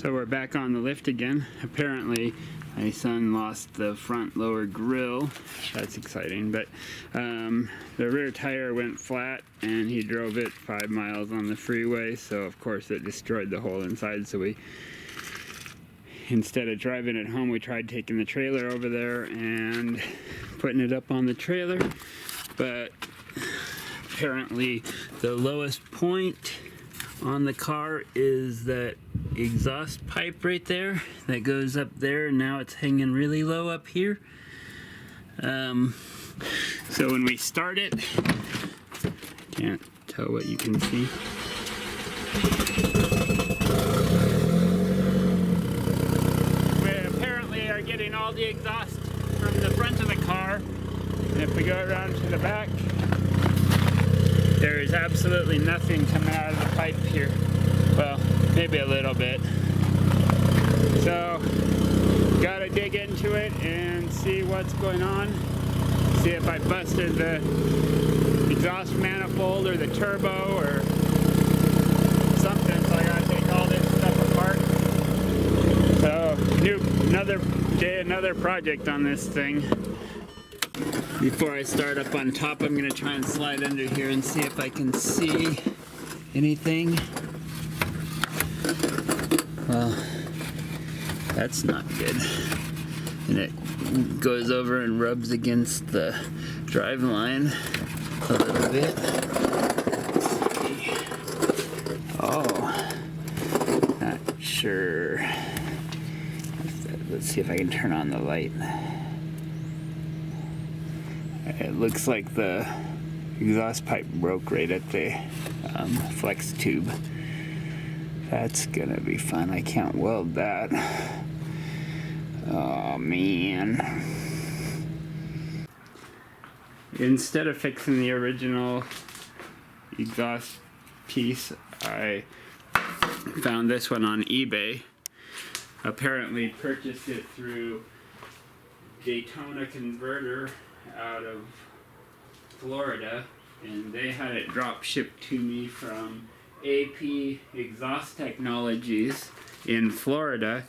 So we're back on the lift again. Apparently my son lost the front lower grille. That's exciting, but the rear tire went flat and he drove it 5 miles on the freeway, so of course it destroyed the whole inside. So we, instead of driving it home, we tried taking the trailer over there and putting it up on the trailer, but apparently the lowest point on the car is that exhaust pipe right there that goes up there, and now it's hanging really low up here. So when we start it, can't tell what you can see. We apparently are getting all the exhaust from the front of the car, and if we go around to the back, there is absolutely nothing coming out of the pipe here. Well, maybe a little bit. So, gotta dig into it and see what's going on. See if I busted the exhaust manifold or the turbo or something. So I gotta take all this stuff apart. So, another day, another project on this thing. Before I start up on top, I'm going to try and slide under here and see if I can see anything. Well, that's not good. And it goes over and rubs against the drive line a little bit. Let's see. Oh, not sure. Let's see if I can turn on the light. It looks like the exhaust pipe broke right at the flex tube. That's gonna be fun. I can't weld that. Oh man. Instead of fixing the original exhaust piece, I found this one on eBay. Apparently purchased it through Daytona Converter out of Florida, and they had it drop shipped to me from AP Exhaust Technologies in Florida,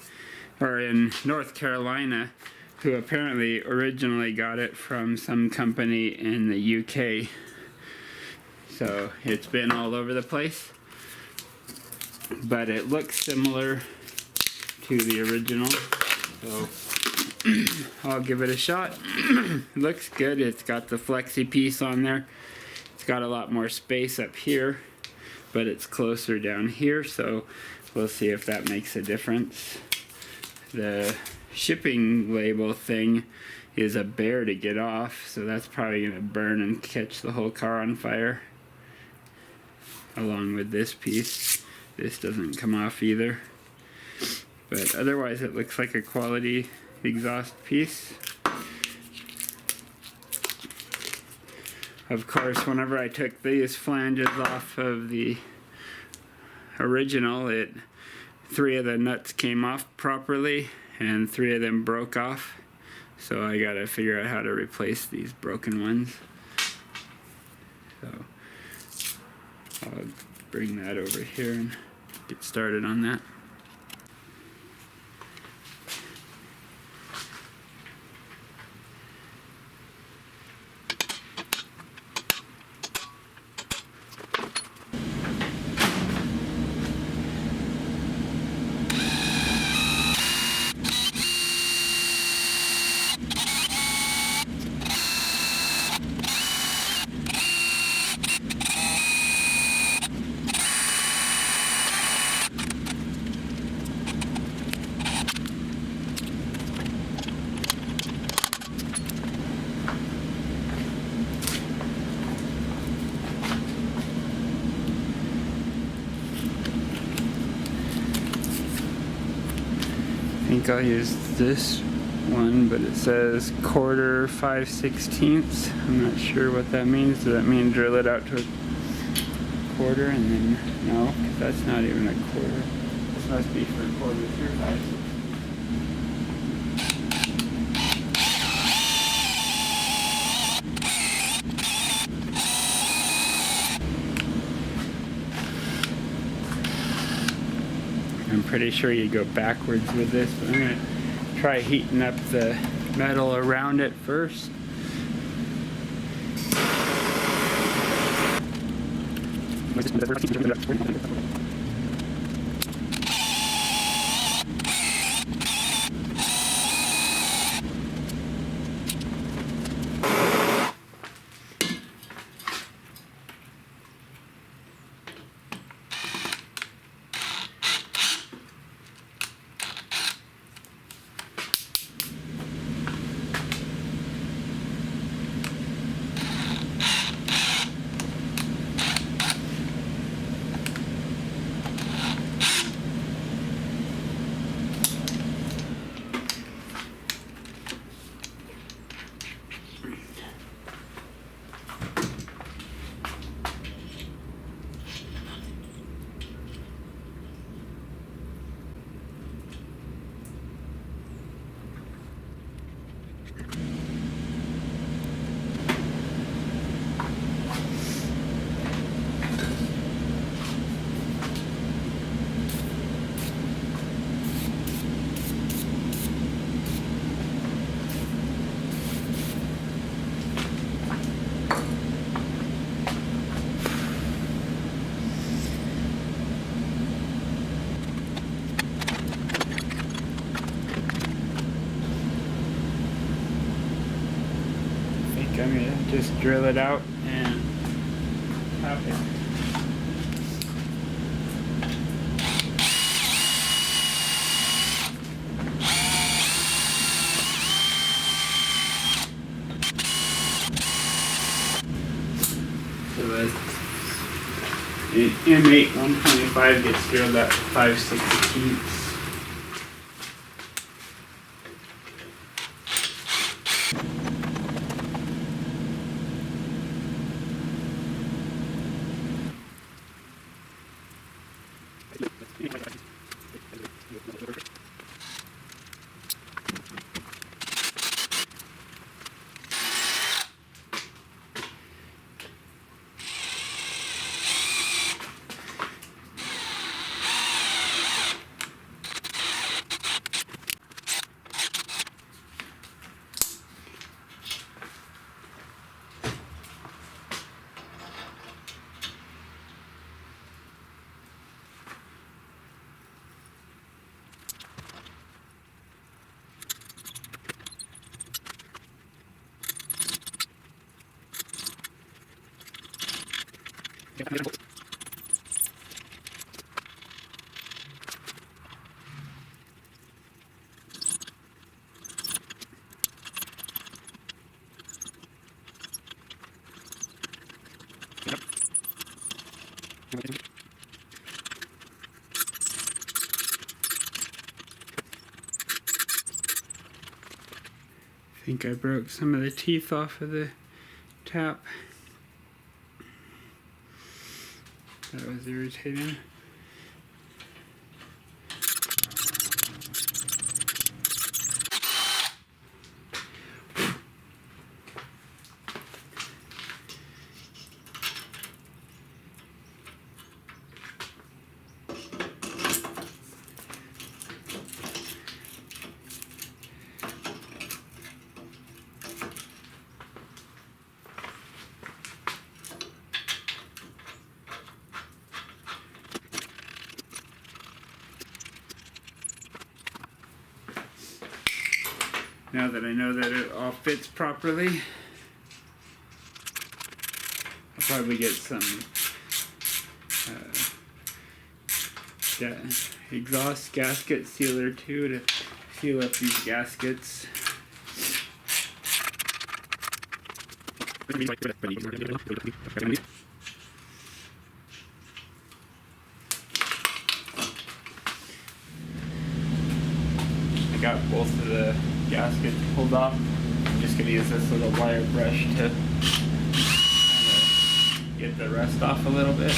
or in North Carolina, who apparently originally got it from some company in the UK. So it's been all over the place, but it looks similar to the original, so I'll give it a shot. Looks good. It's got the flexi piece on there. It's got a lot more space up here, but it's closer down here, so we'll see if that makes a difference. The shipping label thing is a bear to get off, so that's probably going to burn and catch the whole car on fire, along with this piece. This doesn't come off either, but otherwise it looks like a quality exhaust piece. Of course, whenever I took these flanges off of the original, 3 of the nuts came off properly and 3 of them broke off, so I gotta figure out how to replace these broken ones. So I'll bring that over here and get started on that. I think I'll use this one, but it says 1/4 5/16. I'm not sure what that means. Does that mean drill it out to a 1/4 and then, no, because that's not even a 1/4. This must be for 1/4 through 5/16. I'm pretty sure you go backwards with this, but I'm going to try heating up the metal around it first. I'm going to just drill it out and tap it. So the M8 125 gets drilled at 5/16. I think I broke some of the teeth off of the tap. That was irritating. Now that I know that it all fits properly, I'll probably get some exhaust gasket sealer too to seal up these gaskets. I got both of the gaskets pulled off. I'm just going to use this little wire brush to kind of get the rust off a little bit.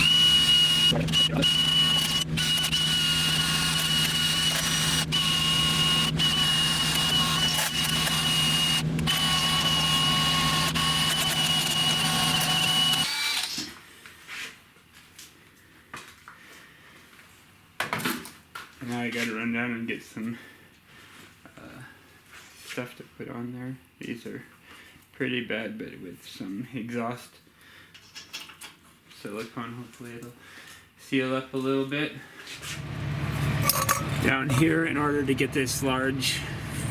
Now I gotta run down and get some stuff to put on there. These are pretty bad, but with some exhaust silicone, hopefully it'll seal up a little bit. Down here, in order to get this large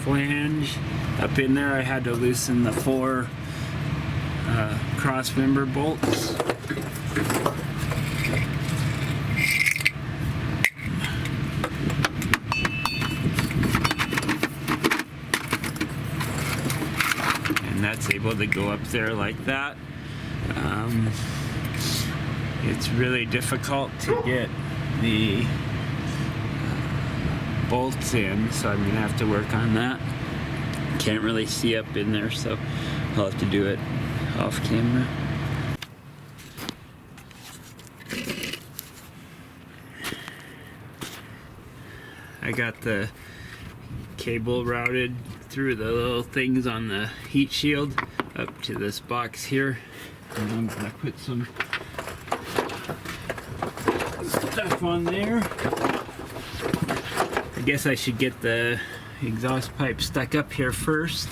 flange up in there, I had to loosen the 4 cross member bolts. And that's able to go up there like that. It's really difficult to get the bolts in, so I'm gonna have to work on that. Can't really see up in there, so I'll have to do it off camera. I got the cable routed through the little things on the heat shield up to this box here, and I'm gonna put some stuff on there. I guess I should get the exhaust pipe stuck up here first.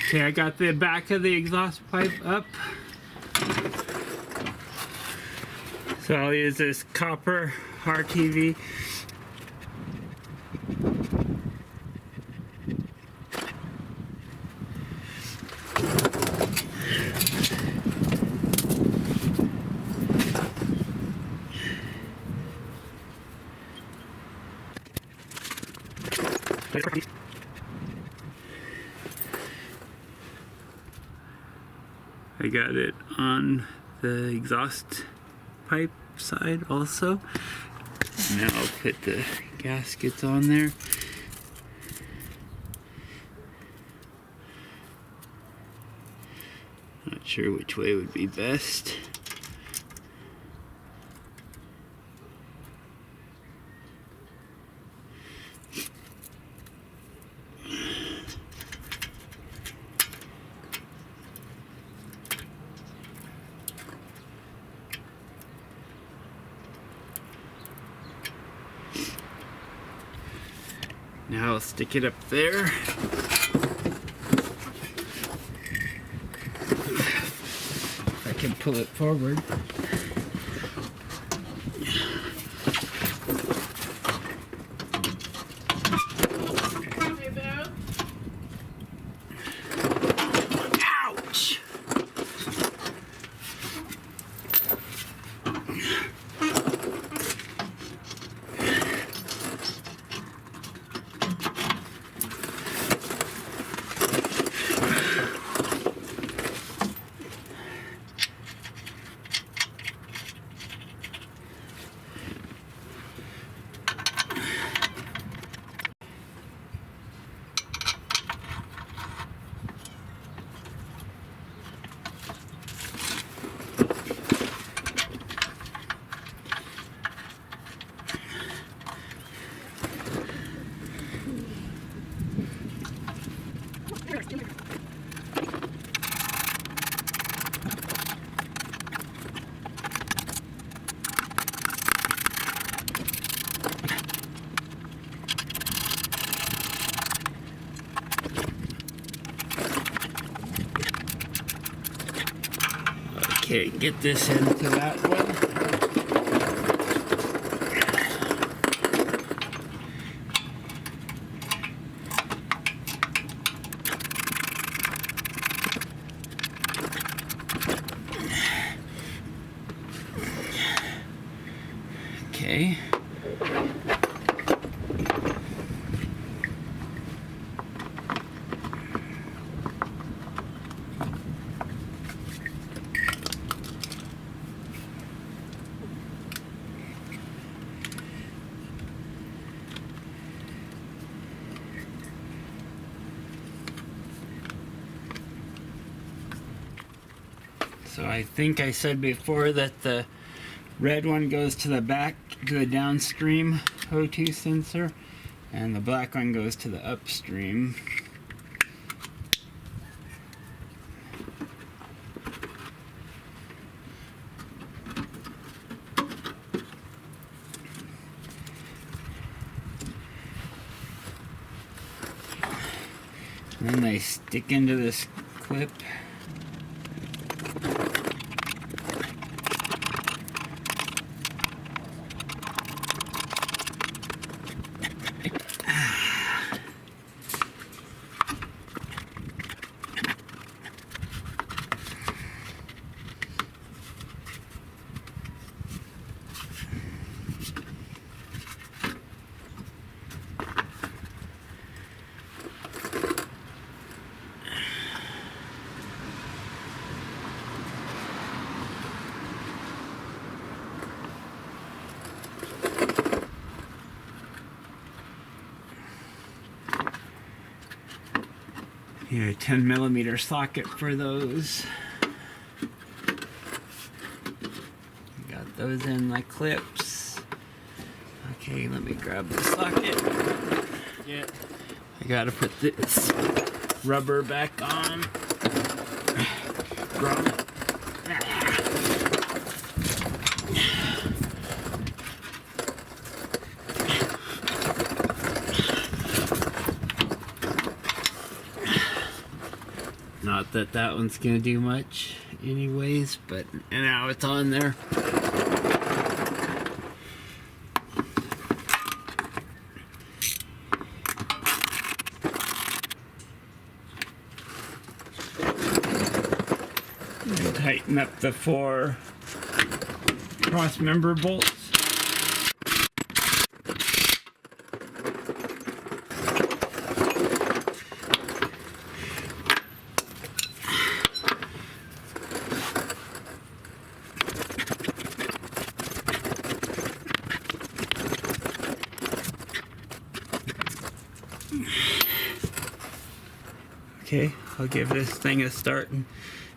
Okay, I got the back of the exhaust pipe up. So I'll use this copper RTV. I got it on the exhaust pipe side also. Now I'll put the gaskets on there. Not sure which way would be best. Now I'll stick it up there. I can pull it forward. Ouch! Okay, get this into that one. Okay. So I think I said before that the red one goes to the back, to the downstream O2 sensor, and the black one goes to the upstream. And then they stick into this clip. Here, a 10mm socket for those. Got those in like clips. Okay, let me grab the socket. Yeah, I gotta put this rubber back on. Not that that one's gonna do much anyways, but now it's on there. And tighten up the 4 cross member bolts. Okay, I'll give this thing a start and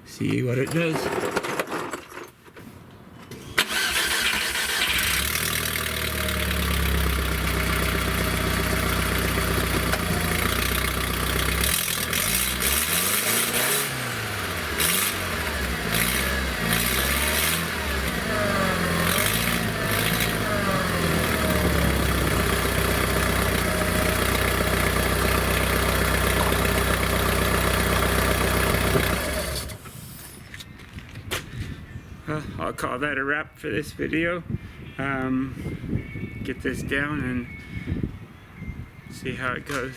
see what it does. I'll call that a wrap for this video. Get this down and see how it goes.